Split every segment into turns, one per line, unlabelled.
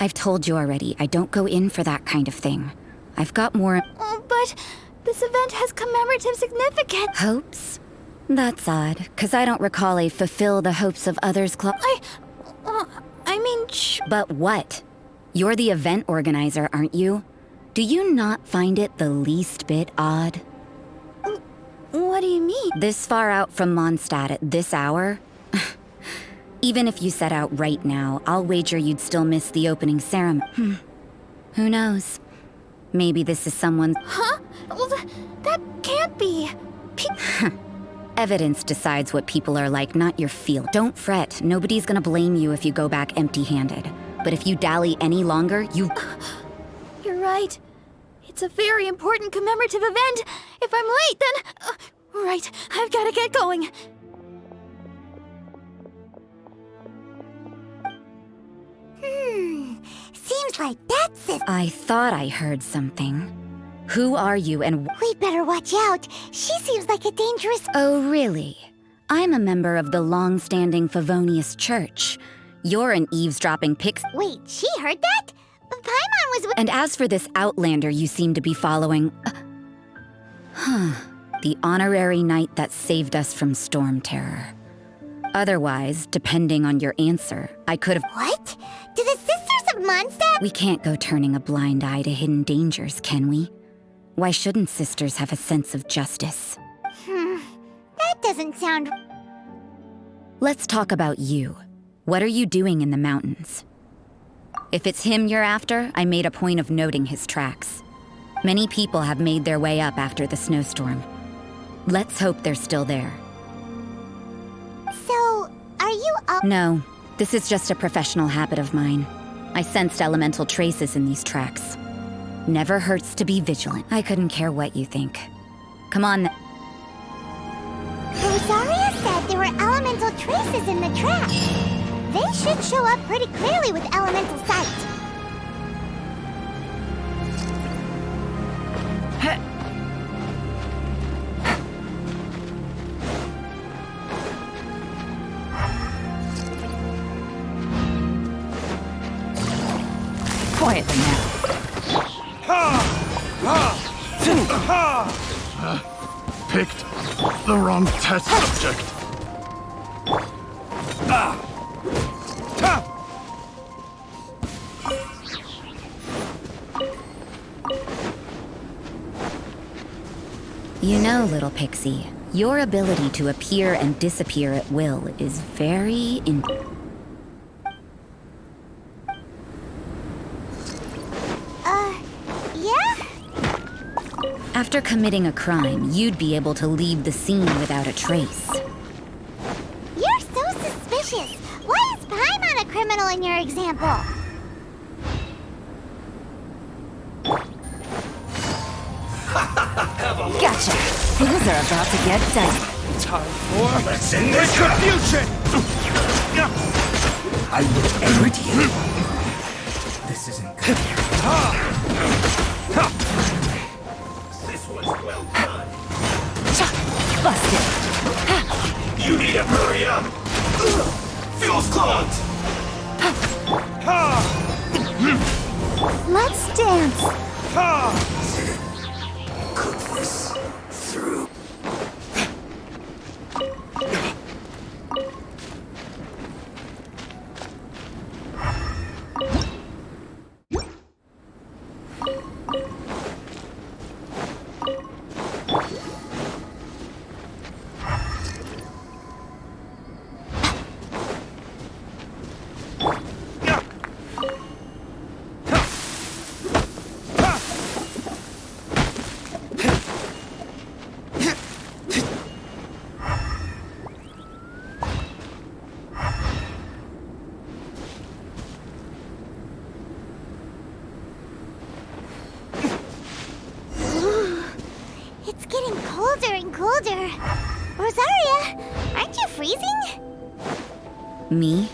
I've told you already, I don't go in for that kind of thing. I've got more...
Oh, but this event has commemorative significance.
Hopes? That's odd, because I don't recall a fulfill the hopes of others club.
I mean,
But what? You're the event organizer, aren't you? Do you not find it the least bit odd?
What do you mean?
This far out from Mondstadt at this hour? Even if you set out right now, I'll wager you'd still miss the opening ceremony. Who knows? Maybe this is someone's...
Huh? Well, that can't be.
Evidence decides what people are like, not your feel. Don't fret. Nobody's gonna blame you if you go back empty-handed. But if you dally any longer, you...
You're right. It's a very important commemorative event. If I'm late, then... right, I've gotta get going.
Seems like that's it.
I thought I heard something. Who are you and...
We'd better watch out. She seems like a dangerous...
Oh, really? I'm a member of the long-standing Favonius Church. You're an eavesdropping pix...
Wait, she heard that? Paimon was with...
And as for this outlander you seem to be following... The honorary knight that saved us from storm terror. Otherwise, depending on your answer, I could have...
What? Do the Sisters of Mondstadt...
We can't go turning a blind eye to hidden dangers, can we? Why shouldn't sisters have a sense of justice?
That doesn't sound...
Let's talk about you. What are you doing in the mountains? If it's him you're after, I made a point of noting his tracks. Many people have made their way up after the snowstorm. Let's hope they're still there.
So, are you up...
No, this is just a professional habit of mine. I sensed elemental traces in these tracks. Never hurts to be vigilant. I couldn't care what you think. Come on.
Rosaria said there were elemental traces in the track. They should show up pretty clearly with elemental sight.
Quietly now.
Picked the wrong test subject.
You know, little pixie, your ability to appear and disappear at will is very
Yeah?
After committing a crime, you'd be able to leave the scene without a trace.
You're so suspicious. Why is Paimon a criminal in your example?
Gotcha! Things are about to get dicey.
Time for retribution!
I will end you. This isn't good.
This was well done.
Busted!
You need to hurry up. Fuel's clogged.
Let's dance.
Cook this through.
It's getting colder and colder. Rosaria, aren't you freezing?
Me?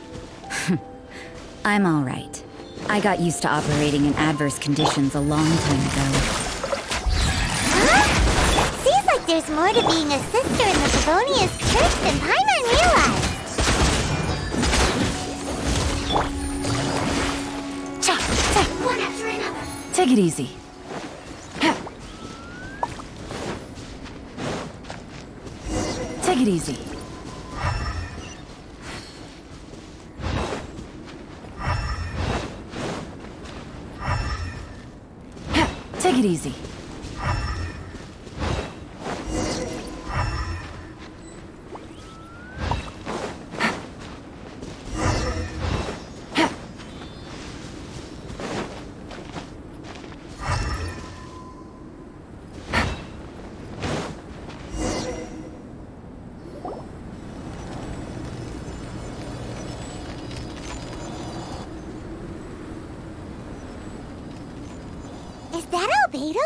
I'm all right. I got used to operating in adverse conditions a long time ago.
Huh? Seems like there's more to being a sister in the Favonius Church than Paimon realized.
Take it easy. Take it easy. Take it easy.
Is that Albedo?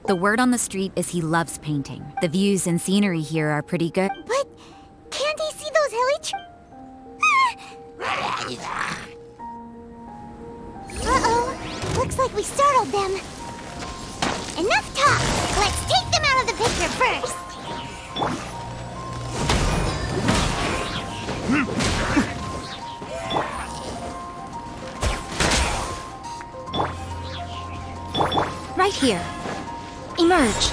The word on the street is he loves painting. The views and scenery here are pretty good.
But can't he see those hilly Uh-oh. Looks like we startled them. Enough talk. Let's take them out of the picture first.
Right here. Emerge.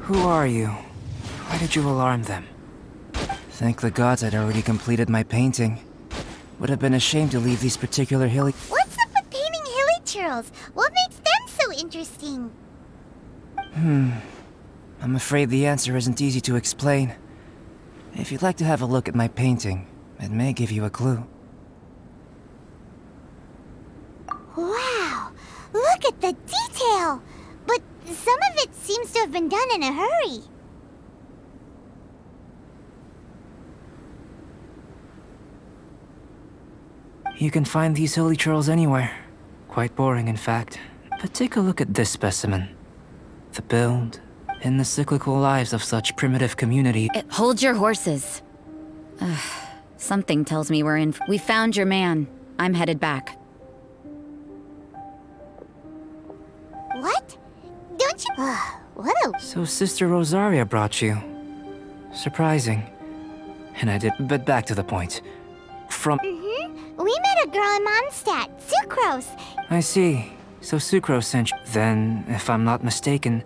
Who are you? Why did you alarm them? Thank the gods I'd already completed my painting. Would have been a shame to leave these particular hilly...
What's up with painting hilly churls? What makes them so interesting?
I'm afraid the answer isn't easy to explain. If you'd like to have a look at my painting, it may give you a clue.
Wow! Look at the detail! But some of it seems to have been done in a hurry.
You can find these hilly churls anywhere. Quite boring, in fact. But take a look at this specimen. The build, and the cyclical lives of such primitive communities.
Hold your horses. Something tells me we're in. We found your man. I'm headed back.
What? Don't you... what a...
So Sister Rosaria brought you. Surprising. And I did... But back to the point. From...
We met a girl in Mondstadt, Sucrose.
I see. So Sucrose sent you. Then, if I'm not mistaken,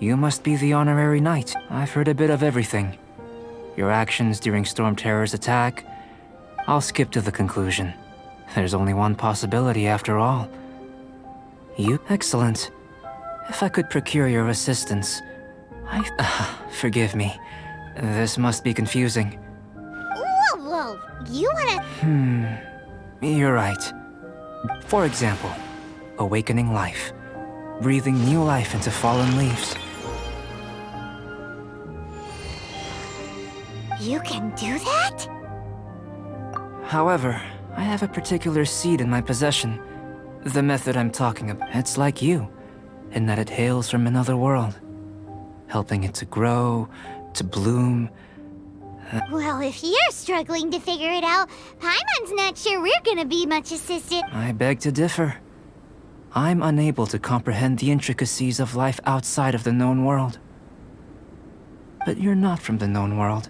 you must be the honorary knight. I've heard a bit of everything. Your actions during Storm Terror's attack. I'll skip to the conclusion. There's only one possibility after all. You? Excellent. If I could procure your assistance... forgive me. This must be confusing.
Whoa, you wanna...
You're right. For example, awakening life. Breathing new life into fallen leaves.
You can do that?
However, I have a particular seed in my possession. The method I'm talking about. It's like you, in that it hails from another world. Helping it to grow, to bloom.
Well, if you're struggling to figure it out, Paimon's not sure we're gonna be much assisted.
I beg to differ. I'm unable to comprehend the intricacies of life outside of the known world. But you're not from the known world.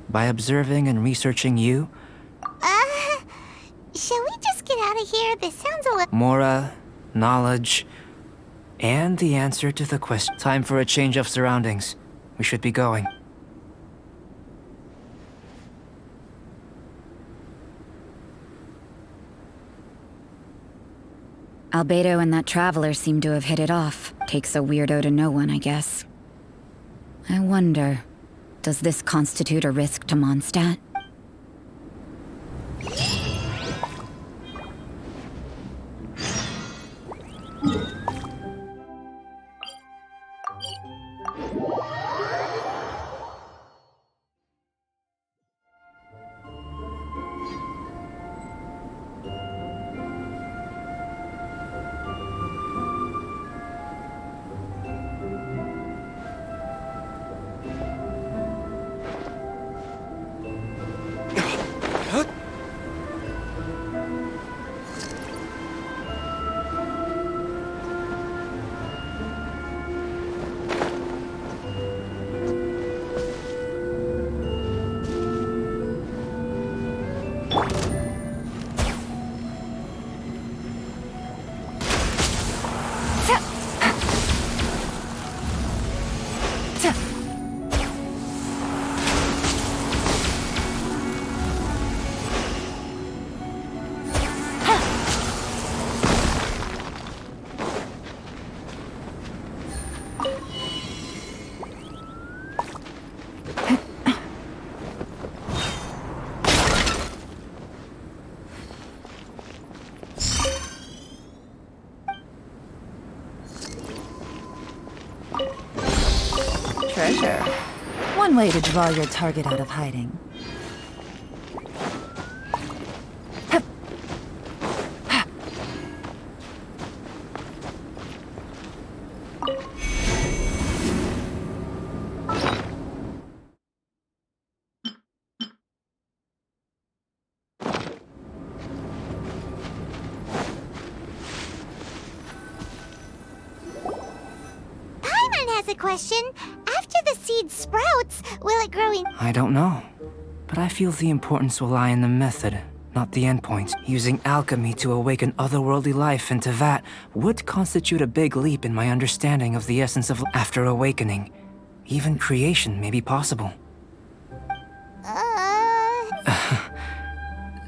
By observing and researching you...
Shall we just get out of here? This sounds a little...
Mora, knowledge, and the answer to the question. Time for a change of surroundings. We should be going.
Albedo and that traveler seem to have hit it off. Takes a weirdo to know one, I guess. I wonder, does this constitute a risk to Mondstadt?
Treasure. One way to draw your target out of hiding.
Has a question. After the seed sprouts, will it grow in?
I don't know. But I feel the importance will lie in the method, not the endpoint. Using alchemy to awaken otherworldly life into that would constitute a big leap in my understanding of the essence of after awakening. Even creation may be possible.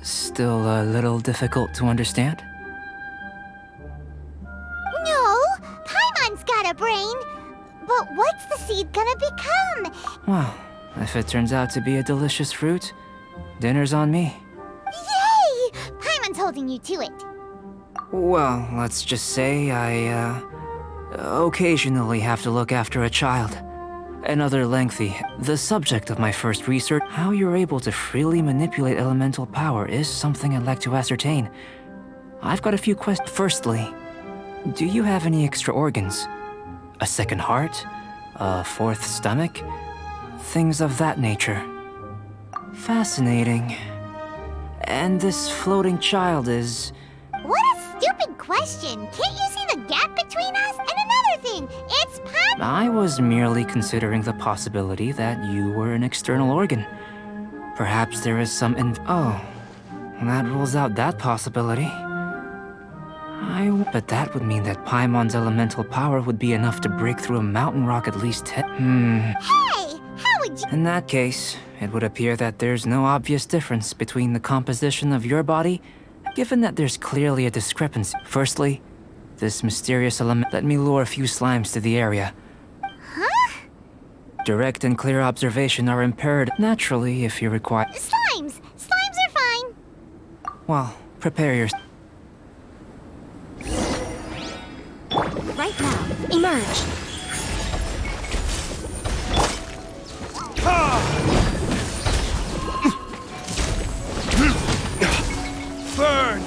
Still a little difficult to understand?
No, Paimon's got a brain. But what's the seed gonna become?
Well, if it turns out to be a delicious fruit, dinner's on me.
Yay! Paimon's holding you to it.
Well, let's just say I, occasionally have to look after a child. Another lengthy. The subject of my first research, how you're able to freely manipulate elemental power, is something I'd like to ascertain. I've got a few questions. Firstly, do you have any extra organs? A second heart? A fourth stomach? Things of that nature. Fascinating. And this floating child is...
What a stupid question! Can't you see the gap between us? And another thing, it's Paimon!
I was merely considering the possibility that you were an external organ. Perhaps there is some Oh, that rules out that possibility. But that would mean that Paimon's elemental power would be enough to break through a mountain rock at least
Hey! How would you...
In that case, it would appear that there's no obvious difference between the composition of your body, given that there's clearly a discrepancy. Firstly, this mysterious element... Let me lure a few slimes to the area.
Huh?
Direct and clear observation are imperative. Naturally, if you require...
Slimes! Slimes are fine!
Well, prepare yourself.
Right now, emerge!
Burn!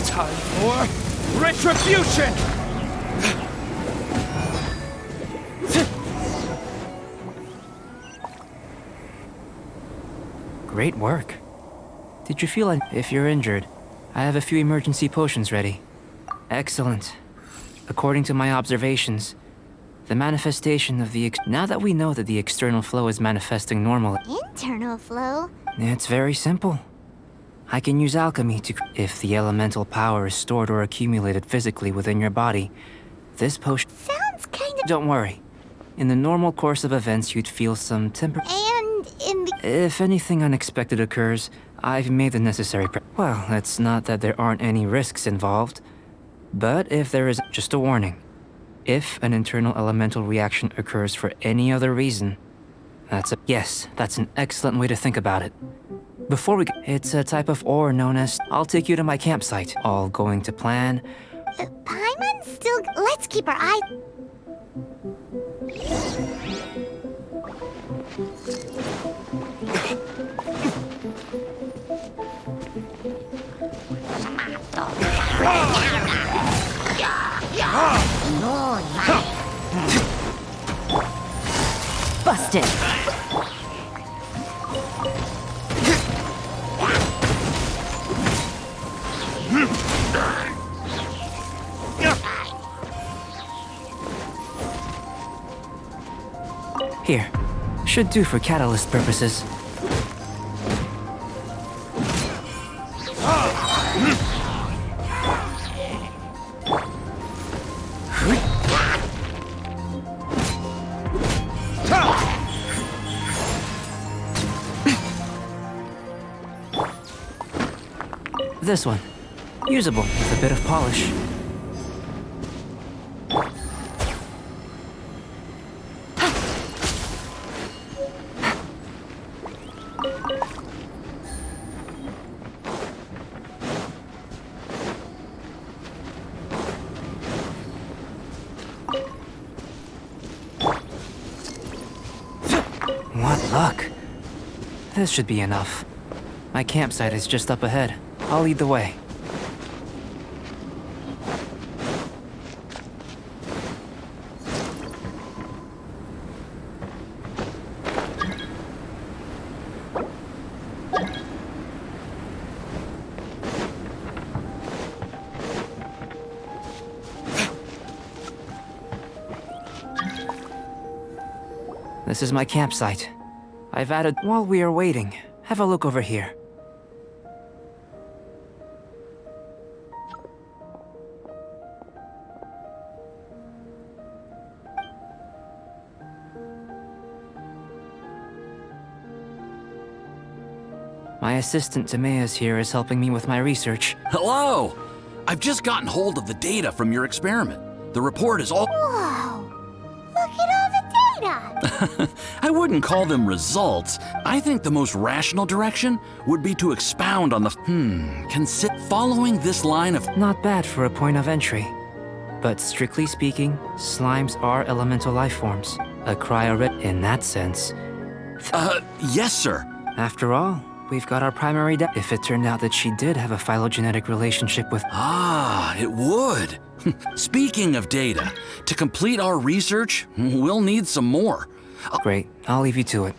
Time for retribution!
Great work. Did you feel if you're injured, I have a few emergency potions ready. Excellent. According to my observations, the manifestation of the now that we know that the external flow is manifesting normally,
Internal flow?
it's very simple. I can use alchemy to if the elemental power is stored or accumulated physically within your body, this potion...
Sounds kind of...
Don't worry. In the normal course of events, you'd feel some
And in the...
If anything unexpected occurs, I've made the necessary Well, it's not that there aren't any risks involved. But if there is... Just a warning. If an internal elemental reaction occurs for any other reason, Yes, that's an excellent way to think about it. Before we... It's a type of ore known as... I'll take you to my campsite. All going to plan.
Paimon's still... Let's keep our eye...
Busted!
Here. Should do for catalyst purposes. This one. Usable with a bit of polish. This should be enough. My campsite is just up ahead. I'll lead the way. This is my campsite. I've added... While we are waiting, have a look over here. My assistant Timaeus here is helping me with my research.
Hello! I've just gotten hold of the data from your experiment. The report is all...
Whoa! Look at all the data!
I wouldn't call them results. I think the most rational direction would be to expound on the... following this line of...
Not bad for a point of entry. But strictly speaking, slimes are elemental life forms. A cryo... In that sense...
Yes, sir.
After all, we've got our primary if it turned out that she did have a phylogenetic relationship with...
Ah, it would. Speaking of data, to complete our research, we'll need some more.
Great, I'll leave you to it.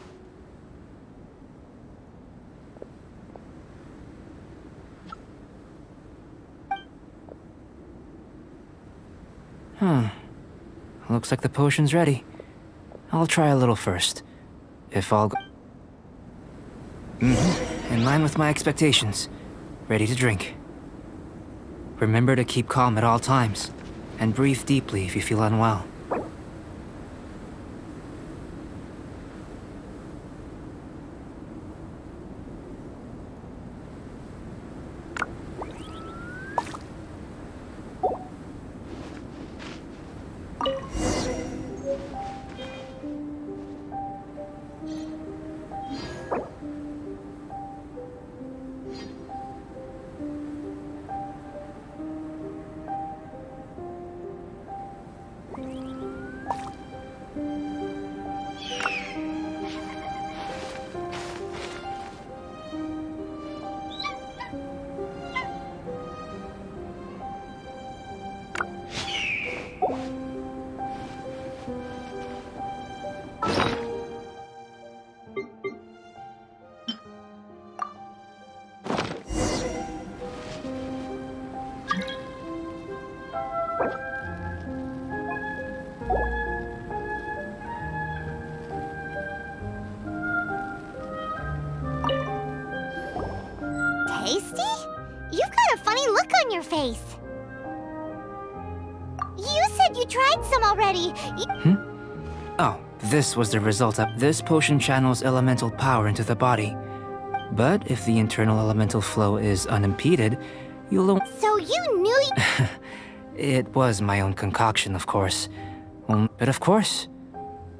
Looks like the potion's ready. I'll try a little first. If all go... In line with my expectations. Ready to drink. Remember to keep calm at all times, and breathe deeply if you feel unwell.
Tasty? You've got a funny look on your face. You said you tried some already.
Oh, this was the result of... This potion channels elemental power into the body. But if the internal elemental flow is unimpeded, you'll...
So you knew...
It was my own concoction, of course. But of course,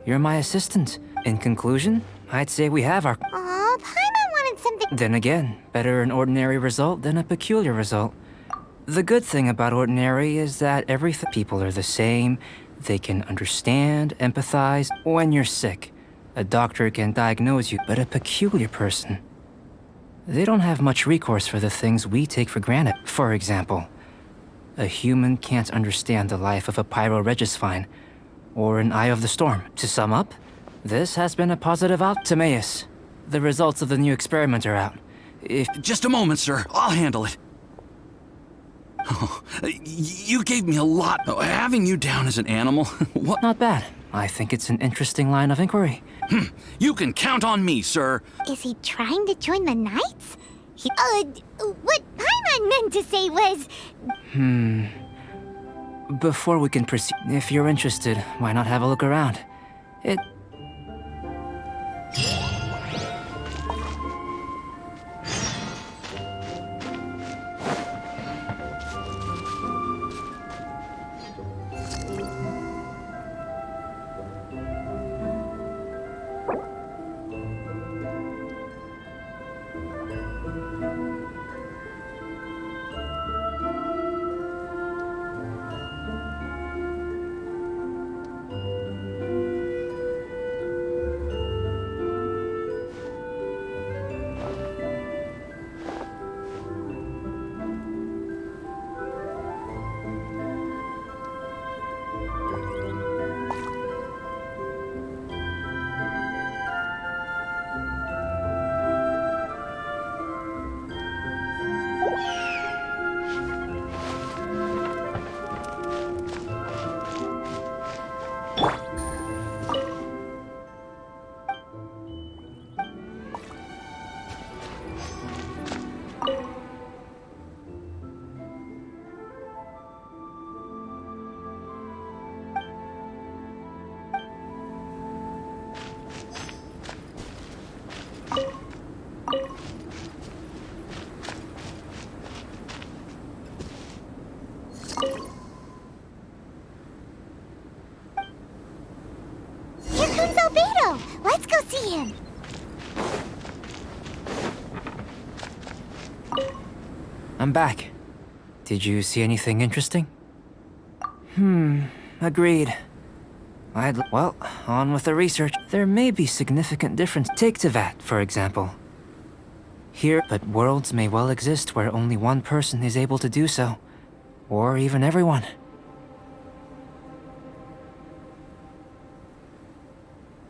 you're my assistant. In conclusion, I'd say we have our...
Aw, Paimon wanted something...
Then again, better an ordinary result than a peculiar result. The good thing about ordinary is that people are the same. They can understand, empathize. When you're sick, a doctor can diagnose you, but a peculiar person... They don't have much recourse for the things we take for granted. For example, a human can't understand the life of a pyroregisvine, or an Eye of the Storm. To sum up, this has been a positive Timaeus. The results of the new experiment are out.
Just a moment, sir. I'll handle it. Oh, you gave me a lot. Having you down as an animal, what?
Not bad. I think it's an interesting line of inquiry.
You can count on me, sir.
Is he trying to join the Knights? What Paimon meant to say was...
Before we can proceed, if you're interested, why not have a look around? I'm back. Did you see anything interesting? Agreed. Well, on with the research. There may be significant difference. Take Tevat, for example. Here, but worlds may well exist where only one person is able to do so. Or even everyone.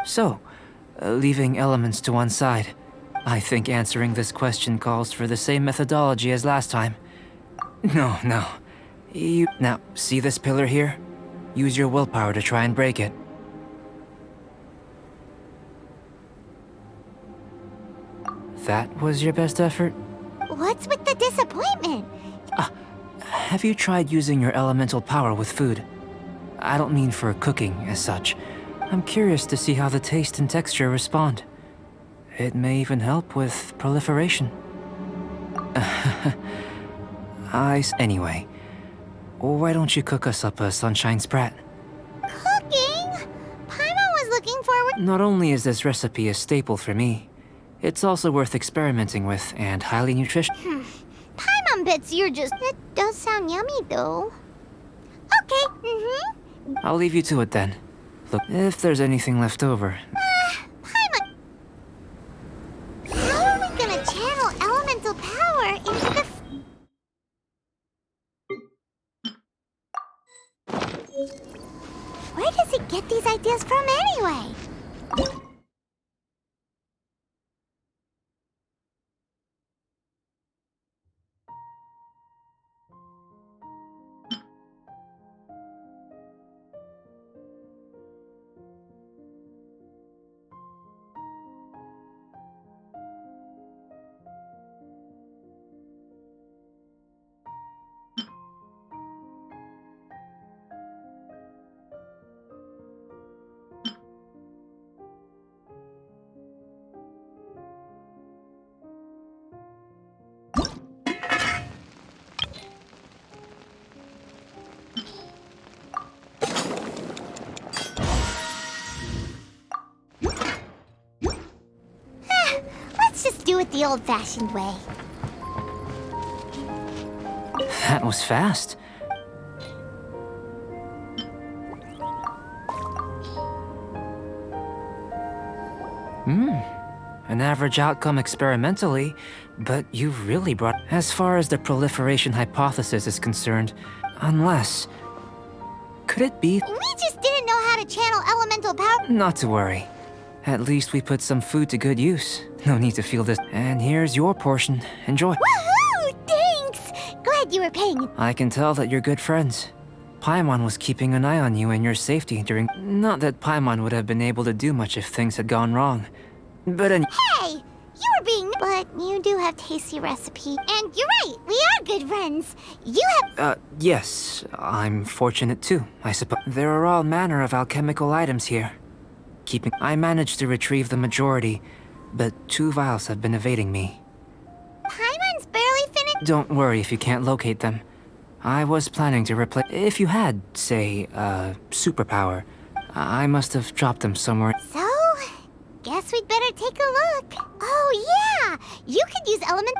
So, leaving elements to one side, I think answering this question calls for the same methodology as last time. No. Now, see this pillar here? Use your willpower to try and break it. That was your best effort?
What's with the disappointment?
Have you tried using your elemental power with food? I don't mean for cooking as such. I'm curious to see how the taste and texture respond. It may even help with proliferation. Anyway, why don't you cook us up a sunshine sprat?
Cooking? Paimon was looking forward.
Not only is this recipe a staple for me, it's also worth experimenting with and highly nutritious.
Paimon bets you're just. It does sound yummy though. Okay,
I'll leave you to it then. Look, if there's anything left over.
Paimon. How are we gonna channel elemental power into the. Where does he get these ideas from anyway? Do it the old-fashioned way.
That was fast. An average outcome experimentally, but you've really brought... As far as the proliferation hypothesis is concerned, unless... Could it be...
We just didn't know how to channel elemental power.
Not to worry. At least we put some food to good use. No need to feel this. And here's your portion. Enjoy.
Woohoo! Thanks! Glad you were paying.
I can tell that you're good friends. Paimon was keeping an eye on you and your safety during... Not that Paimon would have been able to do much if things had gone wrong. But
Hey! You were being... But you do have tasty recipe. And you're right, we are good friends. You have...
Yes. I'm fortunate too, I suppose. There are all manner of alchemical items here. I managed to retrieve the majority, but 2 vials have been evading me.
Paimon's barely finished.
Don't worry if you can't locate them. I was planning to replace... If you had, say, superpower, I must have dropped them somewhere.
So, guess we'd better take a look. Oh yeah! You could use element...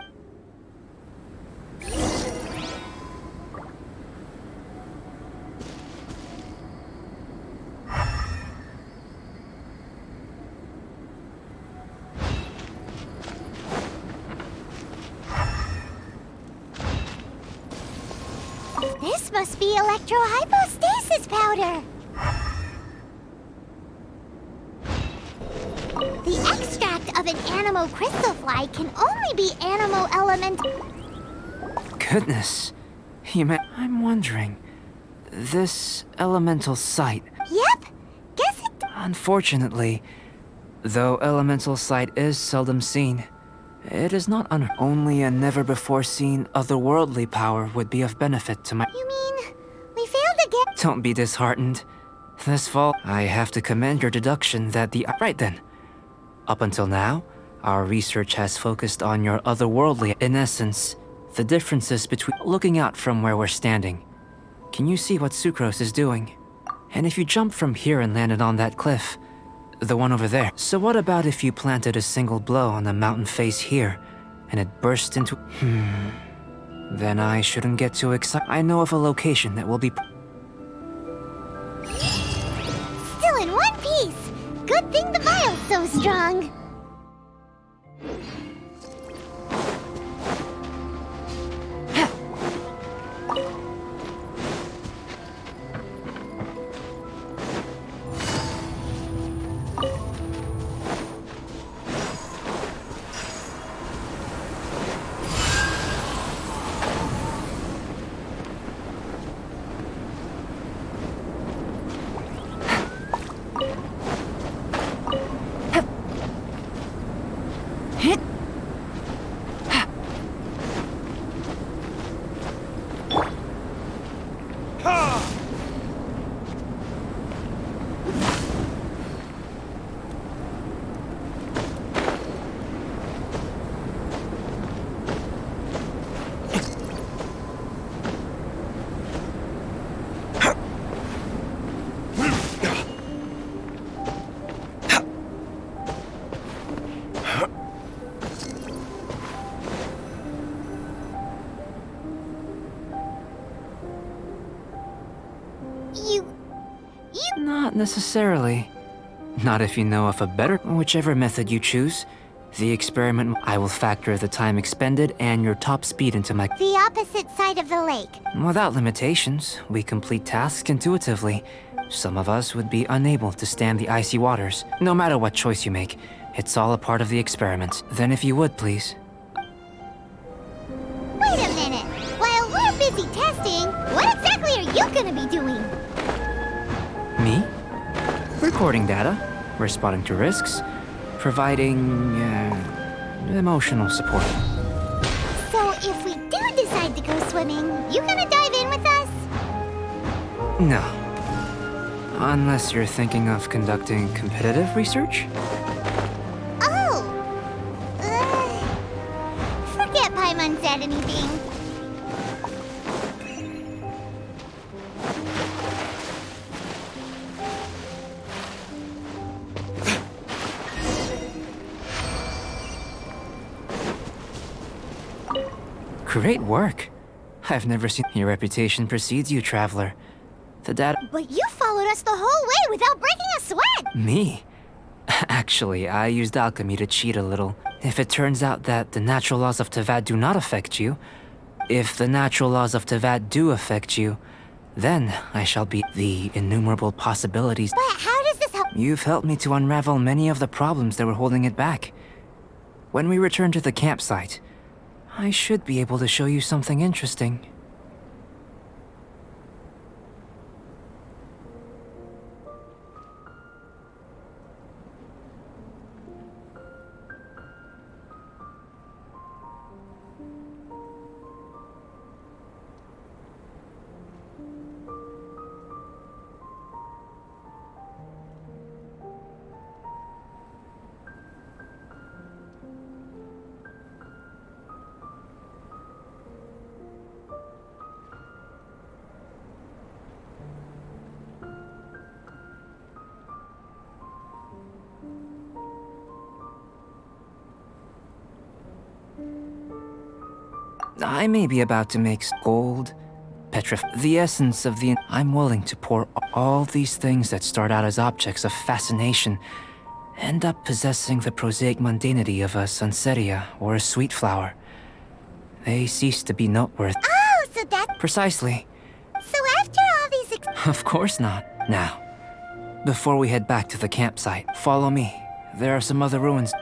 This must be electrohypostasis powder. The extract of an animo crystal fly can only be animo element.
Goodness. I'm wondering... This elemental sight...
Yep. Guess it...
Unfortunately, though elemental sight is seldom seen, it is not only a never-before-seen otherworldly power would be of benefit to my...
You mean, we failed to get...
Don't be disheartened. This fall, I have to commend your deduction that the... Right then. Up until now, our research has focused on your otherworldly... In essence, the differences between... Looking out from where we're standing, can you see what Sucrose is doing? And if you jump from here and landed on that cliff, the one over there. So what about if you planted a single blow on the mountain face here, and it burst into... Then I shouldn't get too excited. I know of a location that will be...
Still in one piece! Good thing the vial's so strong.
Not necessarily. Not if you know of a better... Whichever method you choose, the experiment... I will factor the time expended and your top speed into my...
The opposite side of the lake.
Without limitations, we complete tasks intuitively. Some of us would be unable to stand the icy waters. No matter what choice you make, it's all a part of the experiment. Then if you would, please.
Wait a minute! While we're busy testing, what exactly are you gonna be doing?
Me? Recording data, responding to risks, providing... emotional support.
So if we do decide to go swimming, you gonna dive in with us?
No. Unless you're thinking of conducting competitive research?
Oh! Forget Paimon said anything.
Great work. I've never seen... Your reputation precedes you, traveler. The data...
But you followed us the whole way without breaking a sweat!
Me? Actually, I used alchemy to cheat a little. If it turns out that the natural laws of Tevat do not affect you, if the natural laws of Tevat do affect you, then I shall be the innumerable possibilities.
But how does this help?
You've helped me to unravel many of the problems that were holding it back. When we return to the campsite, I should be able to show you something interesting. I may be about to make gold, the essence of the... I'm willing to pour all these things that start out as objects of fascination, end up possessing the prosaic mundanity of a sunsetia or a sweet flower. They cease to be noteworthy.
Oh, so that's...
Precisely.
So after all these...
Of course not. Now, before we head back to the campsite, follow me. There are some other ruins.